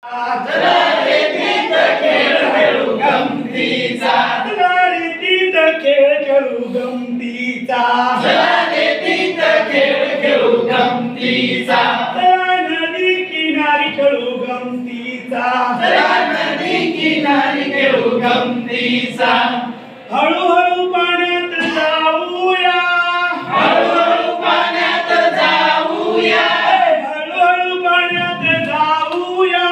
चला रेतीत खेळ खेळू गमतीचा, चला रेतीत खेळ खेळू गमतीचा, चला रेतीत खेळ खेळू गमतीचा, चला नदी किनारी खेळू गमतीचा, चला नदी किनारी खेळू गमतीचा, हळूहळू पाण्यात जाऊया, हळूहळू पाण्यात जाऊया, हळूहळू पाण्यात जाऊया,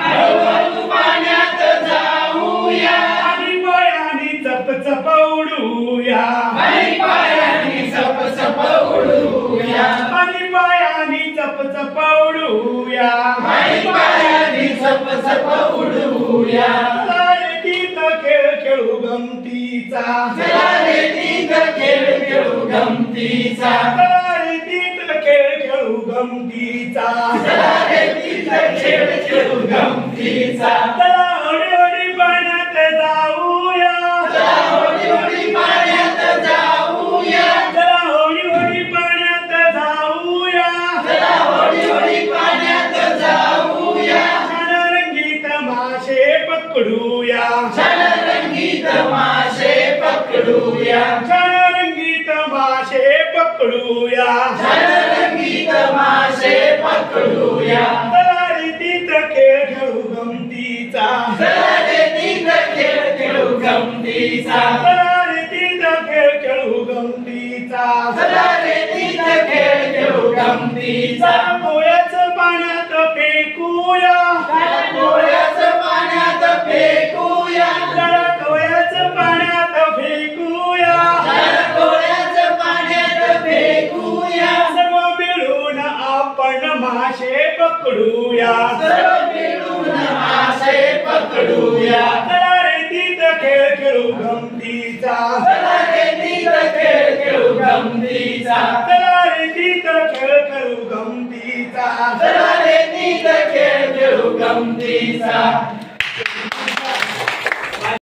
हळूहळू पाण्यात जाऊया, आणि पायाने चपचप उडूया, आणि पायाने सपसप उडूया, आणि पायाने चपचप उडूया, आणि पायाने सपसप उडूया, चला रेतीत खेळ खेळू गमतीचा, चला रेतीत खेळ खेळू गमतीचा, चला रेतीत खेळ खेळू गमतीचा, चला रेतीत खेळ खेळू गमतीचा, चला हळूहळू पाण्यात जाऊया, चला होडी पाण्यात जाऊया, चला हळूहळू पाण्यात जाऊया, चला होडी पाण्यात जाऊया, रंगीत मासे पकडूया, रंगीत मासे पकडूया, रंगीत मासे पकडूया, रंगीत मासे पकडूया, चला रेतीत खेळ खेळू गमतीचा, चला रेतीत खेळ खेळू गमतीचा, चला रेतीत खेळ खेळू गमतीचा, चला रेतीत खेळ खेळू गमतीचा, डोळ्याचं पाण्यात फेकूया, डोळ्याचं पाण्यात फेकूया, डोळ्याचं पाण्यात फेकूया, डोळ्याचं पाण्यात फेकूया, सर्व मिळून आपण मासे पकडूया, सर्व मिळून मासे पकडूया, चला रेतीत खेळ खेळू गमतीचा, चला रेतीत खेळ खेळू गमतीचा, चला रेतीत खेळ खेळू गमतीचा, चला रेतीत खेळ खेळू गमतीचा.